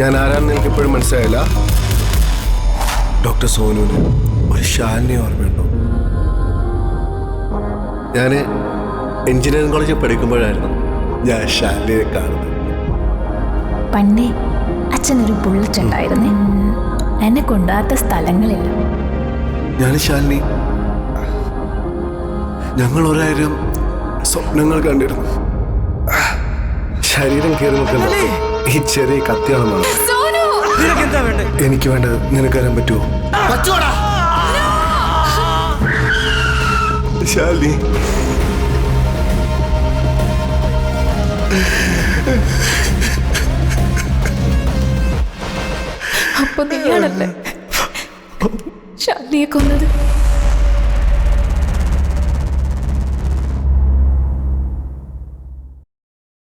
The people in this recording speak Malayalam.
ഞാൻ ആരാണെന്ന് എനിക്ക് ഇപ്പോഴും മനസ്സിലായില്ല. ഡോക്ടർ സോനുവിന് ഒരു ശാലിനെ ഓർമ്മയുണ്ടോ? ഞാൻ എഞ്ചിനീയറിംഗ് കോളേജിൽ പഠിക്കുമ്പോഴായിരുന്നു ഞാൻ ശാലിനെ കാണുന്നത്. പണ്ടേ അച്ഛനൊരു ബുള്ളറ്റ് ഉണ്ടായിരുന്നേ. എന്നെ കൊണ്ടാത്ത സ്ഥലങ്ങളില്ല. ഞാൻ ശാലിനി ഞങ്ങൾ 1000 സ്വപ്നങ്ങൾ കണ്ടിരുന്നു. ശരീരം കയറി നിൽക്കുന്ന ഈ ചെറിയ കത്തിയാണെന്നാണ്. എനിക്ക് വേണ്ടത് നിനക്ക് തരാൻ പറ്റുമോ? ശാലിനി, അപ്പൊ നീയാണല്ലേ ശാലിനിയെ കൊന്നത്?